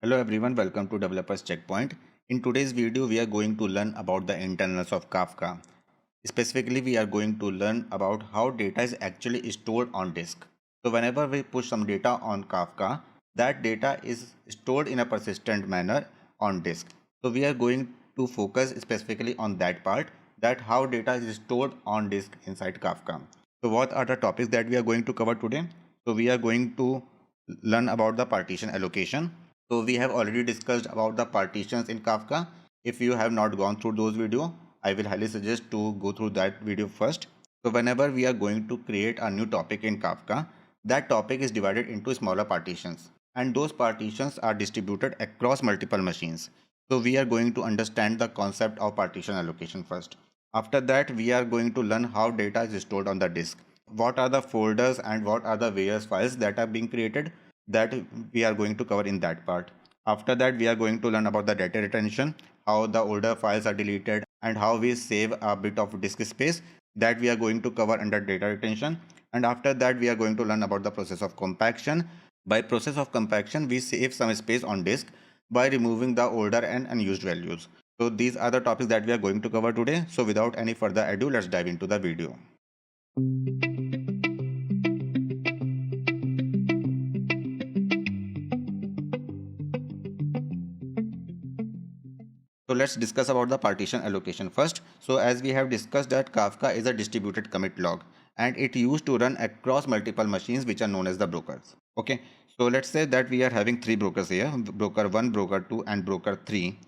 Hello everyone, welcome to Developers Checkpoint. In today's video, we are going to learn about the internals of Kafka. Specifically, we are going to learn about how data is actually stored on disk. So whenever we push some data on Kafka, that data is stored in a persistent manner on disk. So we are going to focus specifically on that part, that how data is stored on disk inside Kafka. So what are the topics that we are going to cover today? So we are going to learn about the partition allocation. So we have already discussed about the partitions in Kafka. If you have not gone through those videos, I will highly suggest to go through that video first. So whenever we are going to create a new topic in Kafka, that topic is divided into smaller partitions, and those partitions are distributed across multiple machines. So we are going to understand the concept of partition allocation first. After that, we are going to learn how data is stored on the disk. What are the folders and what are the various files that are being created, that we are going to cover in that part. After that, we are going to learn about the data retention, how the older files are deleted, and how we save a bit of disk space, that we are going to cover under data retention. And after that, we are going to learn about the process of compaction. By process of compaction, we save some space on disk by removing the older and unused values. So these are the topics that we are going to cover today. So without any further ado, let's dive into the video. So let's discuss about the partition allocation first. So as we have discussed that Kafka is a distributed commit log, and it used to run across multiple machines which are known as the brokers. Okay. So let's say that we are having three brokers here, broker 1, broker 2 and broker 3.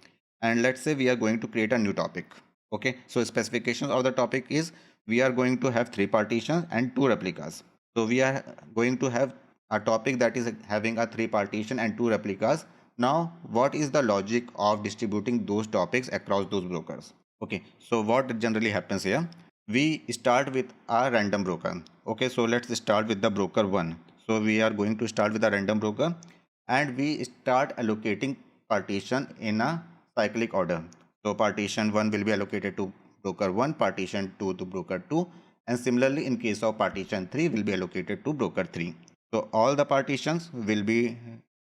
And let's say we are going to create a new topic. Okay. So specifications of the topic is we are going to have three partitions and two replicas. So we are going to have a topic that is having a three partition and two replicas. Now, what is the logic of distributing those topics across those brokers? Okay, so what generally happens here? We start with a random broker. Okay, so let's start with the broker 1. So we are going to start with a random broker, and we start allocating partition in a cyclic order. So partition 1 will be allocated to broker 1, partition 2 to broker 2, and similarly in case of partition 3 will be allocated to broker 3. So all the partitions will be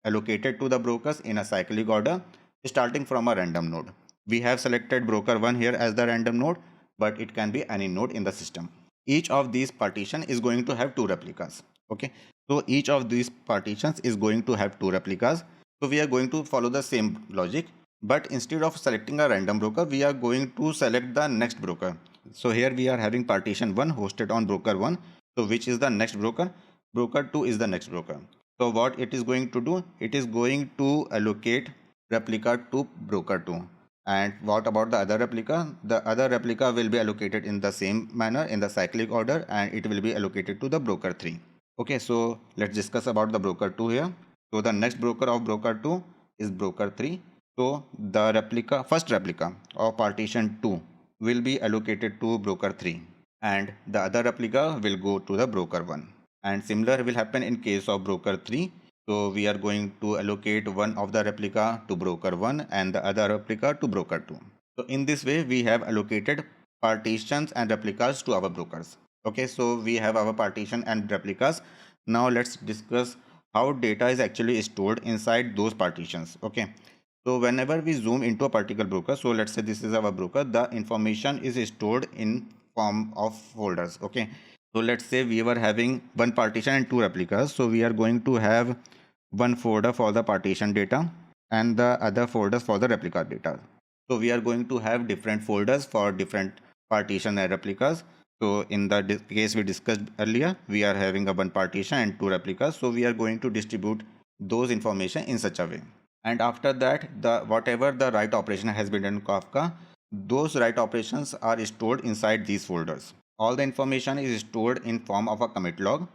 allocated to the brokers in a cyclic order starting from a random node. We have selected broker 1 here as the random node, but it can be any node in the system. Each of these partition is going to have two replicas. Okay, so each of these partitions is going to have two replicas. So we are going to follow the same logic, but instead of selecting a random broker, we are going to select the next broker. So here we are having partition 1 hosted on broker 1. So which is the next broker? Broker 2 is the next broker. So what it is going to do? It is going to allocate replica to broker 2. And what about the other replica? The other replica will be allocated in the same manner in the cyclic order, and it will be allocated to the broker 3. Okay, so let's discuss about the broker 2 here. So the next broker of broker 2 is broker 3. So the first replica of partition 2 will be allocated to broker 3, and the other replica will go to the broker 1. And similar will happen in case of broker 3. So we are going to allocate one of the replica to broker 1 and the other replica to broker 2. So in this way, we have allocated partitions and replicas to our brokers. Okay, so we have our partition and replicas. Now let's discuss how data is actually stored inside those partitions. Okay, so whenever we zoom into a particular broker, so let's say this is our broker, the information is stored in form of folders. Okay, so let's say we were having one partition and two replicas. So we are going to have one folder for the partition data and the other folders for the replica data. So we are going to have different folders for different partition and replicas. So in the case we discussed earlier, we are having a one partition and two replicas. So we are going to distribute those information in such a way. And after that, whatever the write operation has been done in Kafka, those write operations are stored inside these folders. All the information is stored in form of a commit log.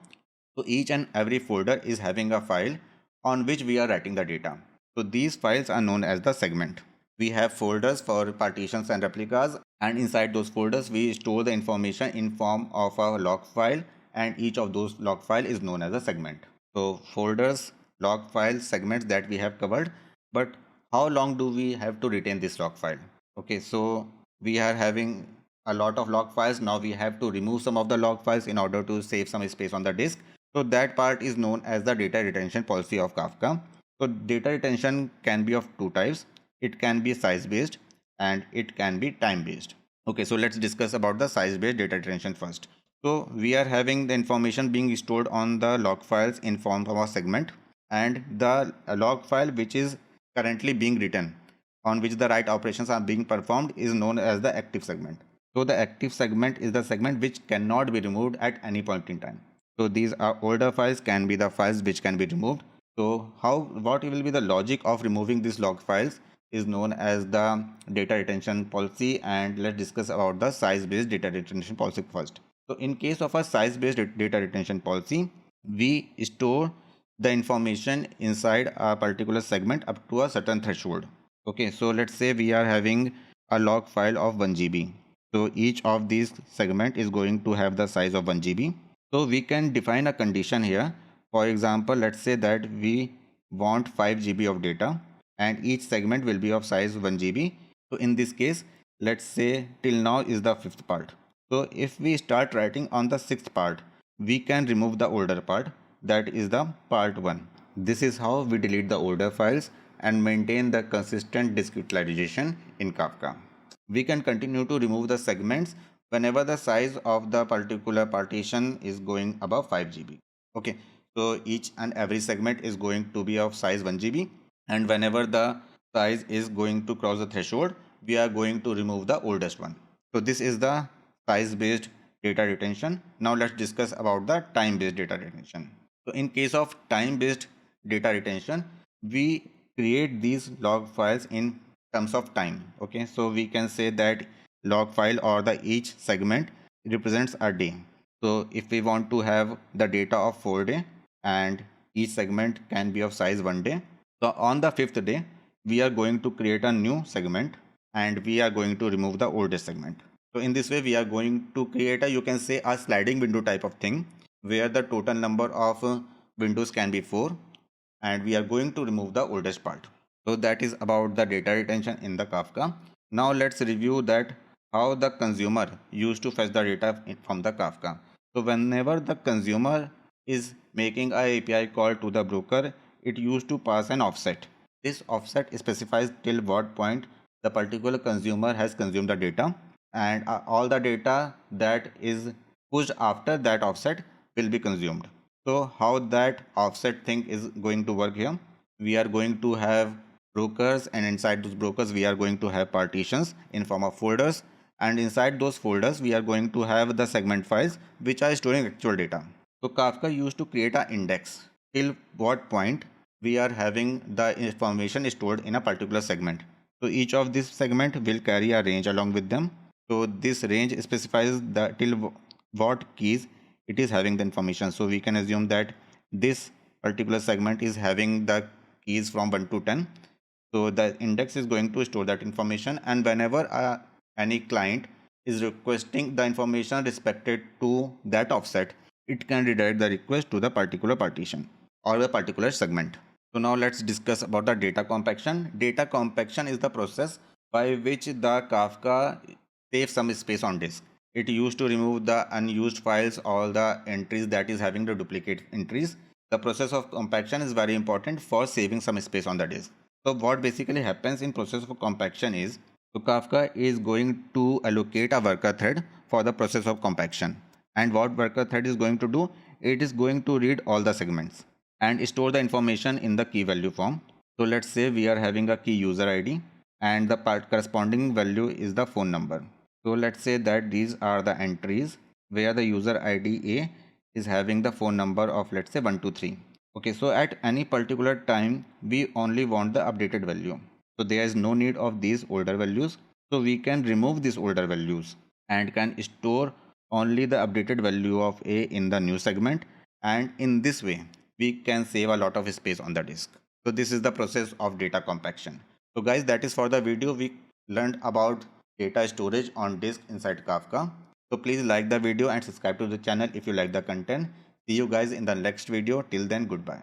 So each and every folder is having a file on which we are writing the data. So these files are known as the segment. We have folders for partitions and replicas, and inside those folders we store the information in form of a log file, and each of those log file is known as a segment. So folders, log files, segments that we have covered, but how long do we have to retain this log file? Okay, so we are having a lot of log files. Now we have to remove some of the log files in order to save some space on the disk. So that part is known as the data retention policy of Kafka. So data retention can be of two types. It can be size based and it can be time based. Okay, so let's discuss about the size based data retention first. So we are having the information being stored on the log files in form of a segment, and the log file which is currently being written, on which the write operations are being performed, is known as the active segment. So the active segment is the segment which cannot be removed at any point in time. So these are older files, can be the files which can be removed. So what will be the logic of removing these log files is known as the data retention policy, and let's discuss about the size based data retention policy first. So in case of a size based data retention policy, we store the information inside a particular segment up to a certain threshold. Okay, so let's say we are having a log file of 1 GB. So each of these segment is going to have the size of 1 GB. So we can define a condition here. For example, let's say that we want 5 GB of data and each segment will be of size 1 GB. So in this case, let's say till now is the fifth part. So if we start writing on the sixth part, we can remove the older part, that is the part 1. This is how we delete the older files and maintain the consistent disk utilization in Kafka. We can continue to remove the segments whenever the size of the particular partition is going above 5 GB. Okay, so each and every segment is going to be of size 1 GB, and whenever the size is going to cross the threshold, we are going to remove the oldest one. So this is the size based data retention. Now let's discuss about the time based data retention. So in case of time based data retention, we create these log files in terms of time. Okay, so we can say that log file or the each segment represents a day. So if we want to have the data of 4 day and each segment can be of size 1 day, so on the fifth day we are going to create a new segment and we are going to remove the oldest segment. So in this way we are going to create a, you can say, a sliding window type of thing, where the total number of windows can be 4, and we are going to remove the oldest part. So that is about the data retention in the Kafka. Now let's review that how the consumer used to fetch the data from the Kafka. So whenever the consumer is making a API call to the broker, it used to pass an offset. This offset specifies till what point the particular consumer has consumed the data, and all the data that is pushed after that offset will be consumed. So how that offset thing is going to work here? We are going to have brokers, and inside those brokers we are going to have partitions in form of folders, and inside those folders we are going to have the segment files which are storing actual data. So Kafka used to create an index till what point we are having the information stored in a particular segment. So each of this segment will carry a range along with them. So this range specifies the till what keys it is having the information. So we can assume that this particular segment is having the keys from 1 to 10. So the index is going to store that information, and whenever any client is requesting the information respected to that offset, it can redirect the request to the particular partition or the particular segment. So now let's discuss about the data compaction. Data compaction is the process by which the Kafka saves some space on disk. It used to remove the unused files, all the entries that is having the duplicate entries. The process of compaction is very important for saving some space on the disk. So what basically happens in process of compaction is, so Kafka is going to allocate a worker thread for the process of compaction. And what worker thread is going to do? It is going to read all the segments and store the information in the key value form. So let's say we are having a key user ID and the corresponding value is the phone number. So let's say that these are the entries where the user ID A is having the phone number of, let's say, 123. Okay, so at any particular time we only want the updated value. So there is no need of these older values. So we can remove these older values and can store only the updated value of A in the new segment, and in this way we can save a lot of space on the disk. So this is the process of data compaction. So guys, that is for the video. We learned about data storage on disk inside Kafka. So please like the video and subscribe to the channel if you like the content. See you guys in the next video. Till then, goodbye.